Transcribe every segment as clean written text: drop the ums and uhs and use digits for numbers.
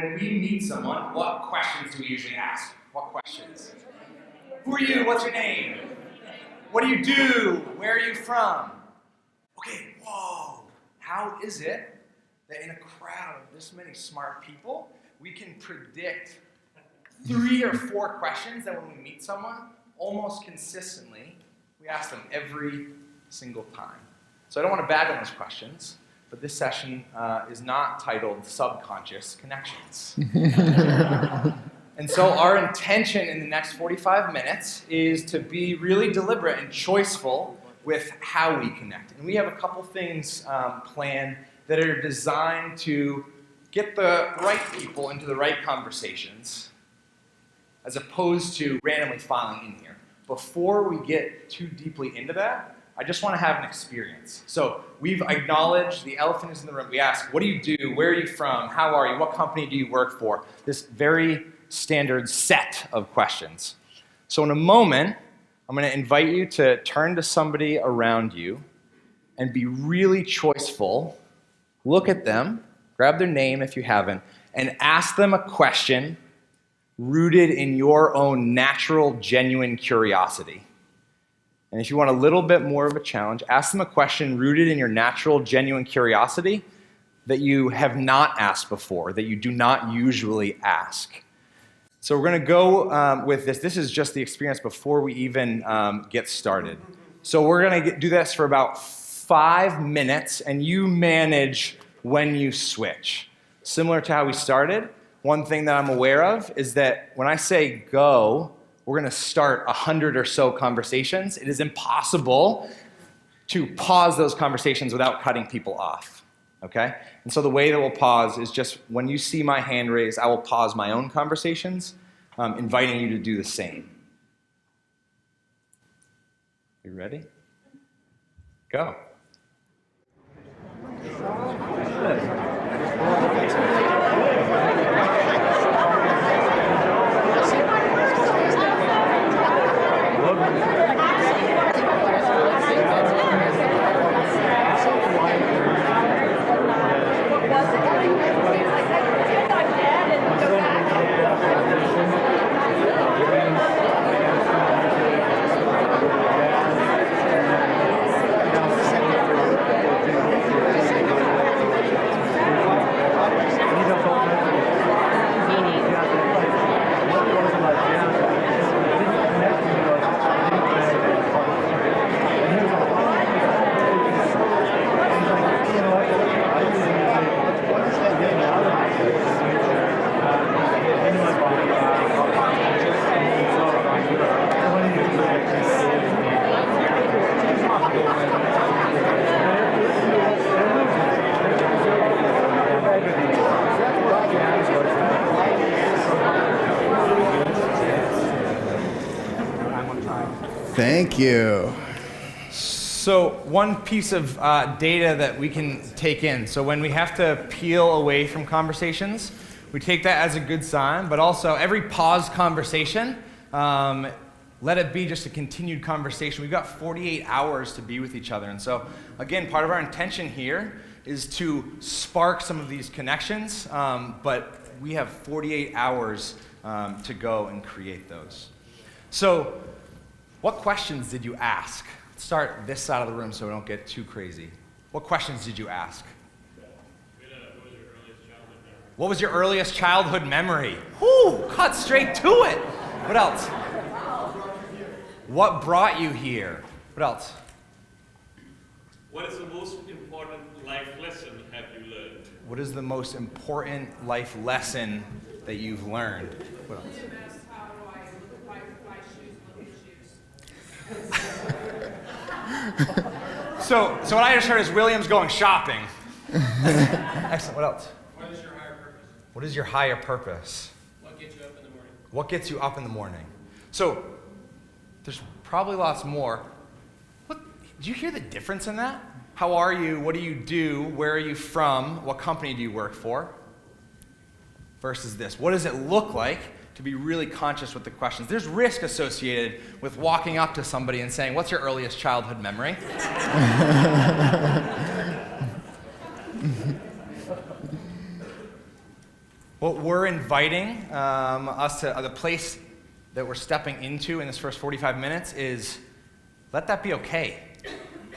when we meet someone, what questions do we usually ask? What questions? Who are you? What's your name? What do you do? Where are you from? Okay, whoa. How is it that in a crowd of this many smart people, we can predict 3 or 4 questions that when we meet someone, almost consistently, we ask them every single time. So I don't want to bag on those questions, but this session is not titled Subconscious Connections. And so our intention in the next 45 minutes is to be really deliberate and choiceful with how we connect. And we have a couple things planned that are designed to get the right people into the right conversations, as opposed to randomly filing in here. Before we get too deeply into that, I just want to have an experience. So we've acknowledged the elephant is in the room. We ask, what do you do? Where are you from? How are you? What company do you work for? This very standard set of questions. So in a moment, I'm going to invite you to turn to somebody around you and be really choiceful. Look at them, grab their name if you haven't, and ask them a question rooted in your own natural, genuine curiosity. And if you want a little bit more of a challenge, ask them a question rooted in your natural, genuine curiosity that you have not asked before, that you do not usually ask. So we're going to go with this. This is just the experience before we even get started. So we're going to do this for about 5 minutes, and you manage when you switch. Similar to how we started, one thing that I'm aware of is that when I say go, we're going to start 100 or so conversations. It is impossible to pause those conversations without cutting people off, okay? And so the way that we'll pause is just when you see my hand raised, I will pause my own conversations, inviting you to do the same. You ready? Go. Thank you. So one piece of data that we can take in. So when we have to peel away from conversations, we take that as a good sign, but also every paused conversation, let it be just a continued conversation. We've got 48 hours to be with each other. And so again, part of our intention here is to spark some of these connections, but we have 48 hours to go and create those. So what questions did you ask? Let's start this side of the room so we don't get too crazy. What questions did you ask? What was your earliest childhood memory? Whoo, cut straight to it. What else? What brought you here? What else? What is the most important life lesson have you learned? What is the most important life lesson that you've learned? What else? So what I just heard is William's going shopping. Excellent. What else? What is your higher purpose? What is your higher purpose? What gets you up in the morning? What gets you up in the morning? So there's probably lots more. Do you hear the difference in that? How are you? What do you do? Where are you from? What company do you work for? Versus this. What does it look like to be really conscious with the questions? There's risk associated with walking up to somebody and saying, what's your earliest childhood memory? What we're inviting us to, the place that we're stepping into in this first 45 minutes is let that be okay.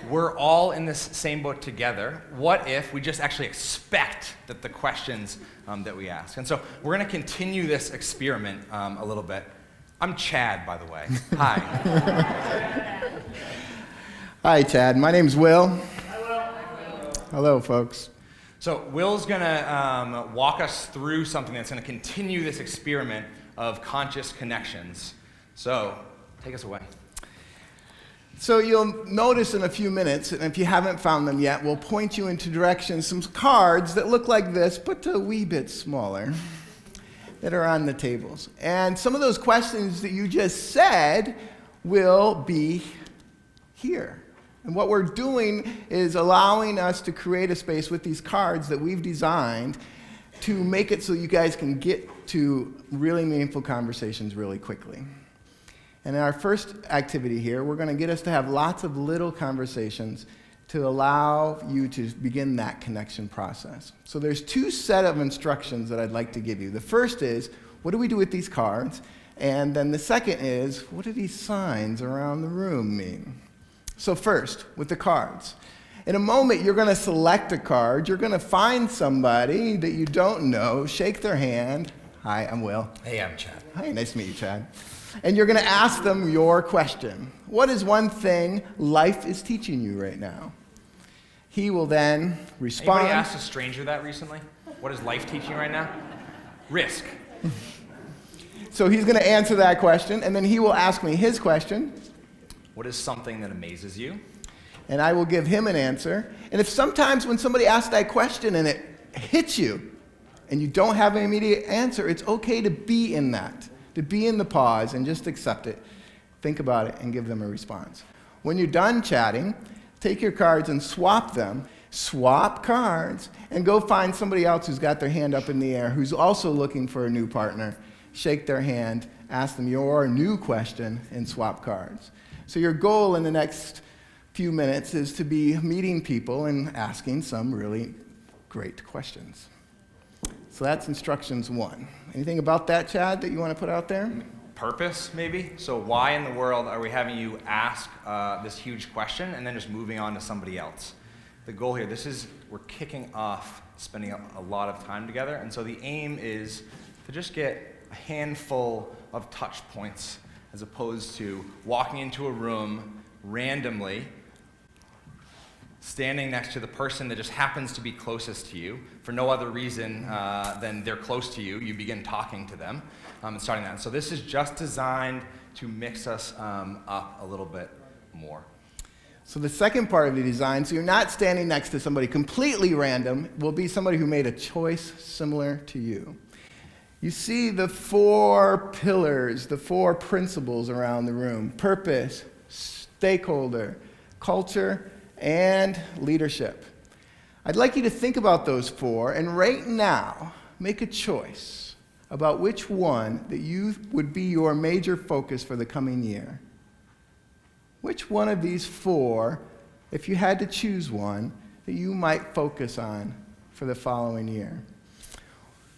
We're all in this same boat together. What if we just actually expect that the questions that we ask? And so we're going to continue this experiment a little bit. I'm Chad, by the way. Hi. Hi, Chad. My name's Will. Hello, folks. So Will's going to walk us through something that's going to continue this experiment of conscious connections. So take us away. So you'll notice in a few minutes, and if you haven't found them yet, we'll point you into directions, some cards that look like this, but a wee bit smaller, that are on the tables. And some of those questions that you just said will be here. And what we're doing is allowing us to create a space with these cards that we've designed to make it so you guys can get to really meaningful conversations really quickly. And in our first activity here, we're going to get us to have lots of little conversations to allow you to begin that connection process. So there's two set of instructions that I'd like to give you. The first is, what do we do with these cards? And then the second is, what do these signs around the room mean? So first, with the cards. In a moment, you're going to select a card. You're going to find somebody that you don't know, shake their hand. Hi, I'm Will. Hey, I'm Chad. Hi, nice to meet you, Chad. And you're going to ask them your question. What is one thing life is teaching you right now? He will then respond. Anybody asked a stranger that recently? What is life teaching you right now? Risk. So he's going to answer that question, and then he will ask me his question. What is something that amazes you? And I will give him an answer. And if sometimes when somebody asks that question and it hits you, and you don't have an immediate answer, it's okay to be in that, to be in the pause and just accept it, think about it, and give them a response. When you're done chatting, take your cards and swap them, swap cards, and go find somebody else who's got their hand up in the air, who's also looking for a new partner. Shake their hand, ask them your new question, and swap cards. So your goal in the next few minutes is to be meeting people and asking some really great questions. So that's instructions 1. Anything about that, Chad, that you want to put out there? Purpose, maybe? So why in the world are we having you ask this huge question and then just moving on to somebody else? The goal here, we're kicking off spending a lot of time together, and so the aim is to just get a handful of touch points as opposed to walking into a room randomly, standing next to the person that just happens to be closest to you for no other reason than they're close to you. You begin talking to them and starting that. And so this is just designed to mix us up a little bit more. So the second part of the design, so you're not standing next to somebody completely random, will be somebody who made a choice similar to you. You see the 4 pillars, the 4 principles around the room: purpose, stakeholder, culture, and leadership. I'd like you to think about those 4, and right now, make a choice about which one that you would be your major focus for the coming year. Which one of these 4, if you had to choose one, that you might focus on for the following year?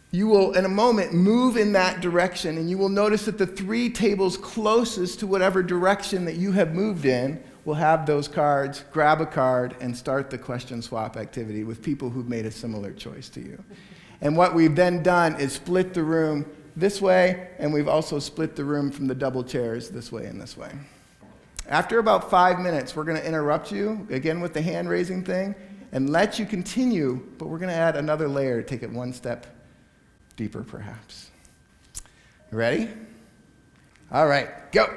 You will, in a moment, move in that direction, and you will notice that the 3 tables closest to whatever direction that you have moved in will have those cards. Grab a card and start the question swap activity with people who've made a similar choice to you. And what we've then done is split the room this way, and we've also split the room from the double chairs this way and this way. After about 5 minutes, we're going to interrupt you, again with the hand-raising thing, and let you continue, but we're going to add another layer to take it one step deeper, perhaps. You ready? All right, go.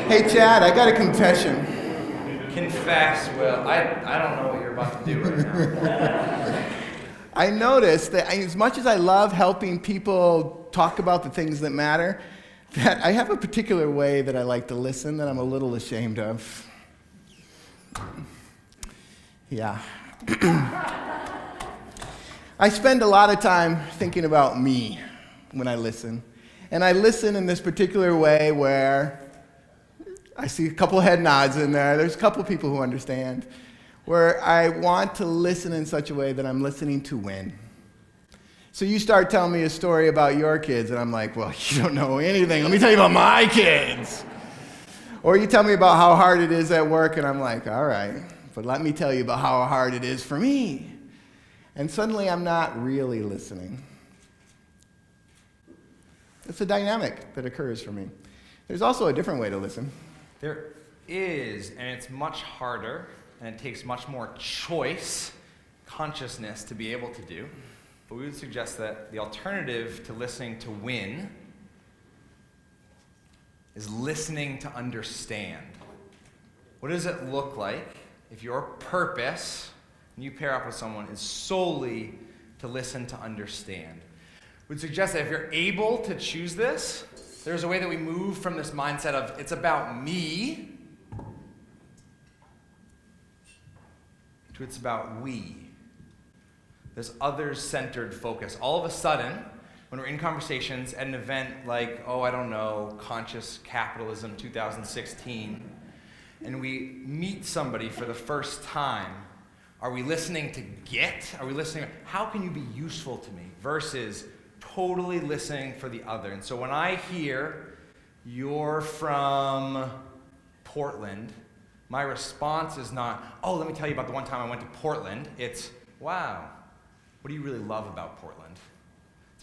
Hey, Chad, I got a confession. Confess, Will. I don't know what you're about to do right now. I noticed that as much as I love helping people talk about the things that matter, that I have a particular way that I like to listen that I'm a little ashamed of. Yeah. I spend a lot of time thinking about me when I listen. And I listen in this particular way where I see a couple head nods in there. There's a couple people who understand. Where I want to listen in such a way that I'm listening to win. So you start telling me a story about your kids, and I'm like, well, you don't know anything. Let me tell you about my kids. Or you tell me about how hard it is at work, and I'm like, all right, but let me tell you about how hard it is for me. And suddenly I'm not really listening. It's a dynamic that occurs for me. There's also a different way to listen. There is, and it's much harder, and it takes much more choice, consciousness to be able to do. But we would suggest that the alternative to listening to win is listening to understand. What does it look like if your purpose, when you pair up with someone, is solely to listen to understand? We'd suggest that if you're able to choose this, there's a way that we move from this mindset of it's about me to it's about we. This others-centered focus. All of a sudden, when we're in conversations at an event like, Conscious Capitalism 2016, and we meet somebody for the first time, are we listening to get? Are we listening, how can you be useful to me? Versus totally listening for the other. And so when I hear you're from Portland, my response is not, let me tell you about the one time I went to Portland. It's, wow, what do you really love about Portland?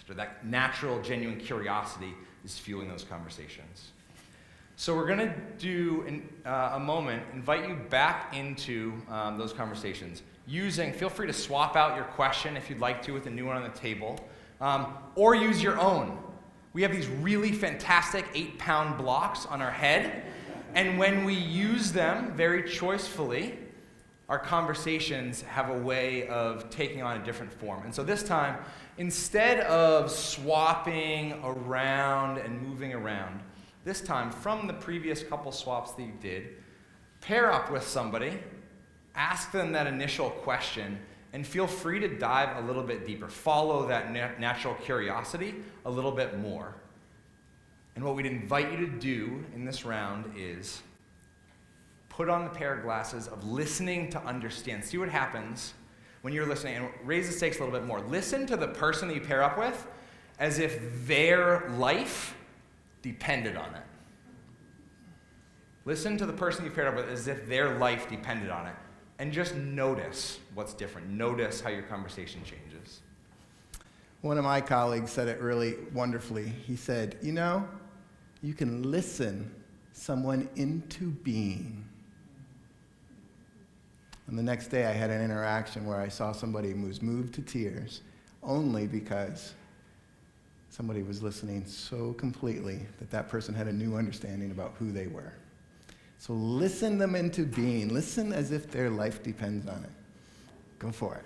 So that natural, genuine curiosity is fueling those conversations. So we're going to do, in a moment, invite you back into those conversations. Feel free to swap out your question if you'd like to with a new one on the table, or use your own. We have these really fantastic 8-pound blocks on our head, and when we use them very choicefully, our conversations have a way of taking on a different form. And so this time, instead of swapping around and moving around, this time, from the previous couple swaps that you did, pair up with somebody, ask them that initial question, and feel free to dive a little bit deeper. Follow that natural curiosity a little bit more. And what we'd invite you to do in this round is put on the pair of glasses of listening to understand. See what happens when you're listening, and raise the stakes a little bit more. Listen to the person that you pair up with as if their life depended on it. Listen to the person you paired up with as if their life depended on it. And just notice what's different. Notice how your conversation changes. One of my colleagues said it really wonderfully. He said, you can listen someone into being. And the next day I had an interaction where I saw somebody who was moved to tears only because somebody was listening so completely that that person had a new understanding about who they were. So listen them into being. Listen as if their life depends on it. Go for it.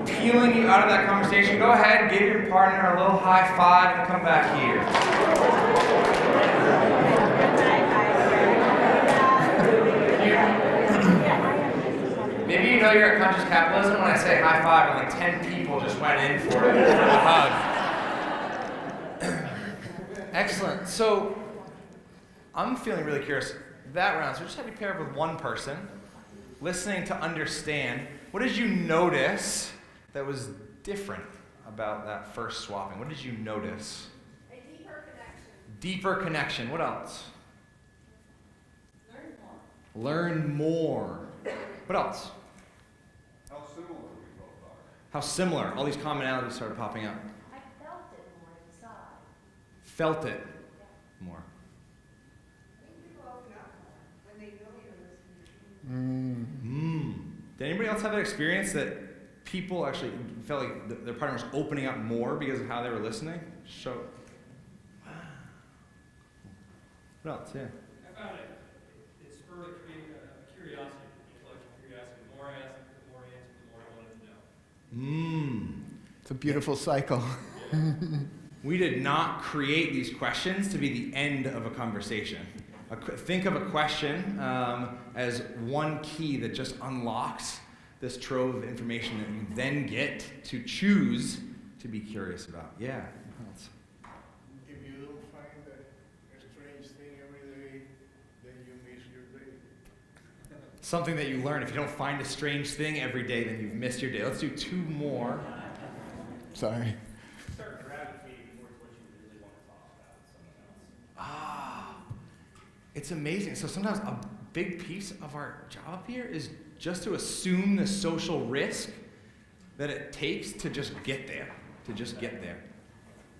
Peeling you out of that conversation, go ahead, give your partner a little high five and come back here. Maybe you know you're at Conscious Capitalism when I say high five and like 10 people just went in for it. A hug. Excellent. So I'm feeling really curious. That round, so just have you pair up with one person, listening to understand. What did you notice that was different about that first swapping? What did you notice? A deeper connection. Deeper connection. What else? Learn more. Learn more. What else? How similar we both are. How similar. All these commonalities started popping up. I felt it more inside. Felt it more. I think people open up more when they know you're listening. Did anybody else have that experience that people actually felt like their partner was opening up more because of how they were listening? Wow. What else? Yeah. I found it spurred a curiosity, intellectual curiosity. The more I asked, the more I answered, the more I wanted to know. It's a beautiful cycle. We did not create these questions to be the end of a conversation. Think of a question as one key that just unlocks this trove of information that you then get to choose to be curious about. Yeah. If you don't find a strange thing every day, then you miss your day. Something that you learn. If you don't find a strange thing every day, then you've missed your day. Let's do 2 more. Sorry. Start gravitating towards what you really want to talk about with someone else. It's amazing. So sometimes a big piece of our job here is just to assume the social risk that it takes to just get there.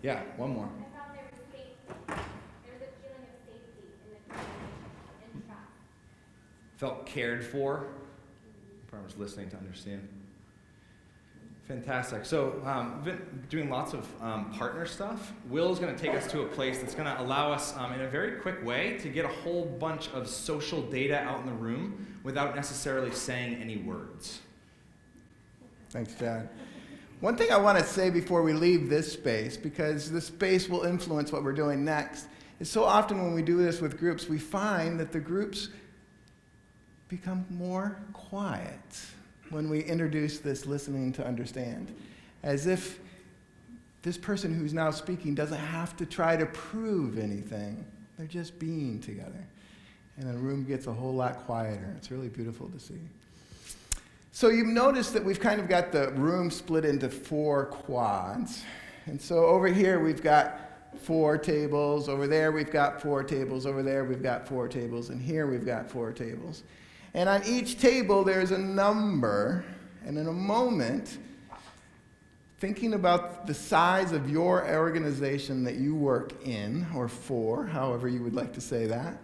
Yeah, one more. I found there was safety. There was a feeling of safety in the community and trust. Felt cared for. Probably was listening to understand. Fantastic. So we've been doing lots of partner stuff. Will is going to take us to a place that's going to allow us in a very quick way to get a whole bunch of social data out in the room without necessarily saying any words. Thanks, Chad. One thing I want to say before we leave this space, because this space will influence what we're doing next, is so often when we do this with groups, we find that the groups become more quiet when we introduce this listening to understand, as if this person who's now speaking doesn't have to try to prove anything. They're just being together. And the room gets a whole lot quieter. It's really beautiful to see. So you've noticed that we've kind of got the room split into 4 quads. And so over here we've got 4 tables. Over there we've got 4 tables. Over there we've got 4 tables. And here we've got 4 tables. And on each table, there's a number, and in a moment, thinking about the size of your organization that you work in, or for, however you would like to say that,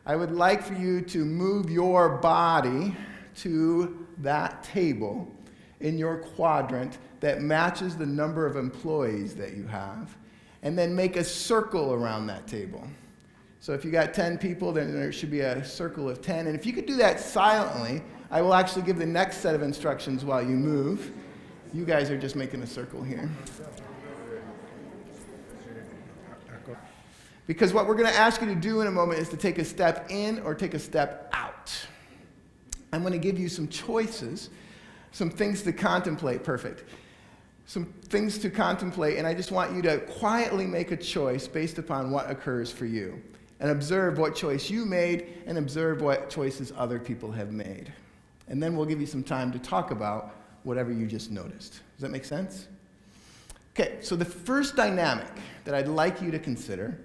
I would like for you to move your body to that table in your quadrant that matches the number of employees that you have, and then make a circle around that table. So if you got 10 people, then there should be a circle of 10. And if you could do that silently, I will actually give the next set of instructions while you move. You guys are just making a circle here. Because what we're going to ask you to do in a moment is to take a step in or take a step out. I'm going to give you some choices, some things to contemplate. Perfect. Some things to contemplate, and I just want you to quietly make a choice based upon what occurs for you. And observe what choice you made, and observe what choices other people have made. And then we'll give you some time to talk about whatever you just noticed. Does that make sense? Okay, so the first dynamic that I'd like you to consider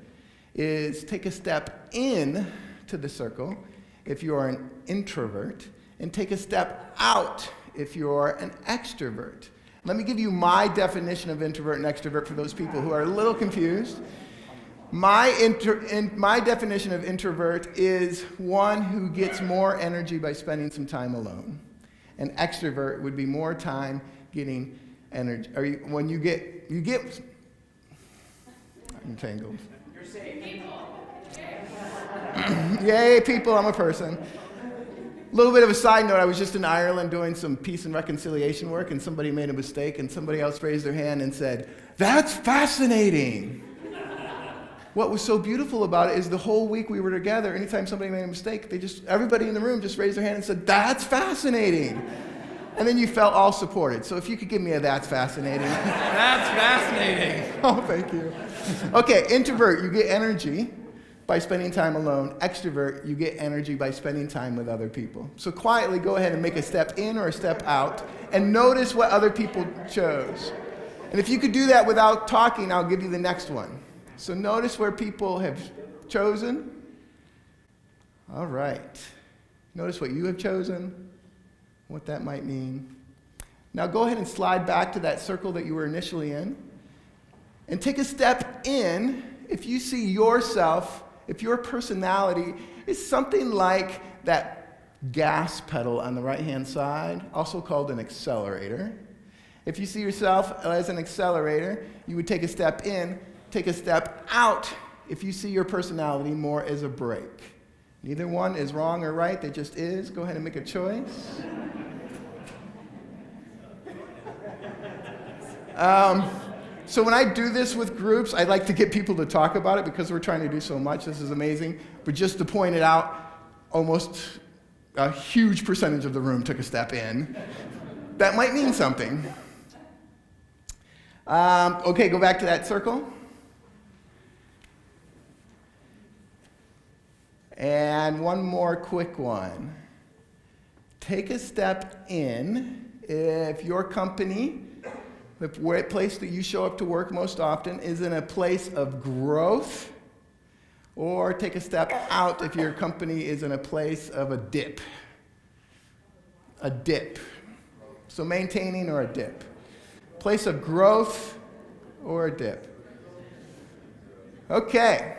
is take a step in to the circle if you're an introvert, and take a step out if you're an extrovert. Let me give you my definition of introvert and extrovert for those people who are a little confused. My definition of introvert is one who gets more energy by spending some time alone. An extrovert would be more time getting energy. When you get I'm tangled. You're safe. Yay, people, I'm a person. A little bit of a side note, I was just in Ireland doing some peace and reconciliation work, and somebody made a mistake, and somebody else raised their hand and said, "That's fascinating." What was so beautiful about it is the whole week we were together, anytime somebody made a mistake, everybody in the room just raised their hand and said, "That's fascinating." And then you felt all supported. So if you could give me a "that's fascinating." That's fascinating. Oh, thank you. Okay, introvert, you get energy by spending time alone. Extrovert, you get energy by spending time with other people. So quietly go ahead and make a step in or a step out, and notice what other people chose. And if you could do that without talking, I'll give you the next one. So notice where people have chosen. All right. Notice what you have chosen, what that might mean. Now go ahead and slide back to that circle that you were initially in, and take a step in if you see yourself, if your personality is something like that gas pedal on the right-hand side, also called an accelerator. If you see yourself as an accelerator, you would take a step in, take a step out if you see your personality more as a brake. Neither one is wrong or right, they just is. Go ahead and make a choice. So when I do this with groups, I like to get people to talk about it because we're trying to do so much. This is amazing. But just to point it out, almost a huge percentage of the room took a step in. That might mean something. Okay, go back to that circle. And one more quick one. Take a step in if your company, the place that you show up to work most often, is in a place of growth, or take a step out if your company is in a place of a dip. A dip. So maintaining or a dip. Place of growth or a dip. Okay.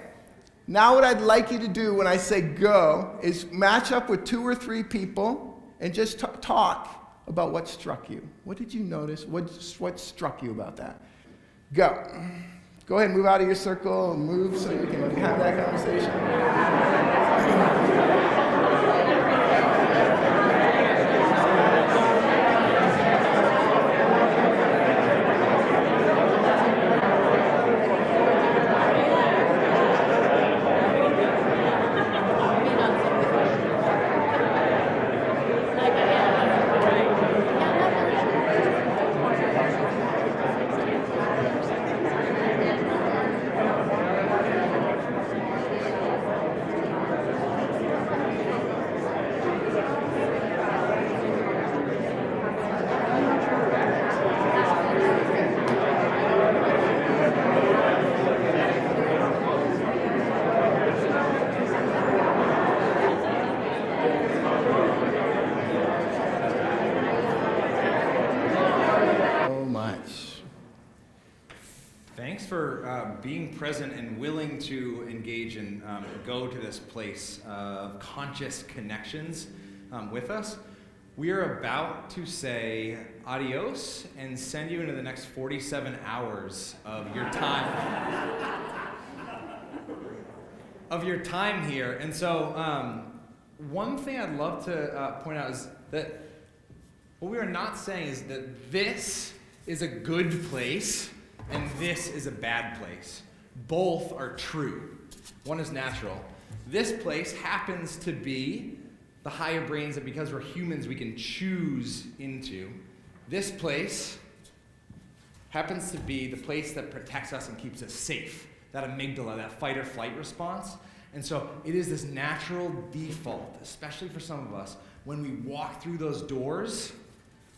Now what I'd like you to do when I say go is match up with 2 or 3 people and just talk about what struck you. What did you notice? What struck you about that? Go. Go ahead and move out of your circle, move so you can have that conversation. Thanks for being present and willing to engage and go to this place of conscious connections with us. We are about to say adios and send you into the next 47 hours of your time here. And so one thing I'd love to point out is that what we are not saying is that this is a good place and this is a bad place. Both are true. One is natural. This place happens to be the higher brains that, because we're humans, we can choose into. This place happens to be the place that protects us and keeps us safe. That amygdala, that fight or flight response. And so it is this natural default, especially for some of us, when we walk through those doors,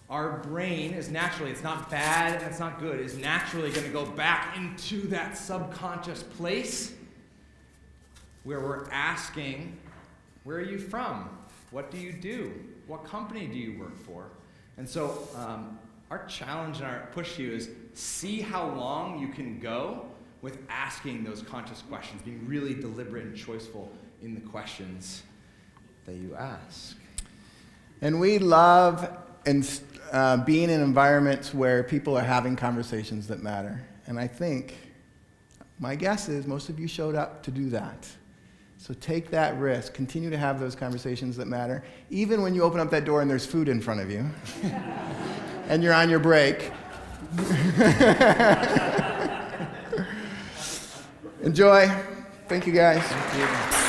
our brain is naturally, it's not bad and it's not good, is naturally going to go back into that subconscious place where we're asking, where are you from? What do you do? What company do you work for? And so our challenge and our push to you is see how long you can go with asking those conscious questions, being really deliberate and choiceful in the questions that you ask. And we love being in environments where people are having conversations that matter. And I think, my guess is most of you showed up to do that. So take that risk. Continue to have those conversations that matter. Even when you open up that door and there's food in front of you and you're on your break. Enjoy. Thank you, guys. Thank you.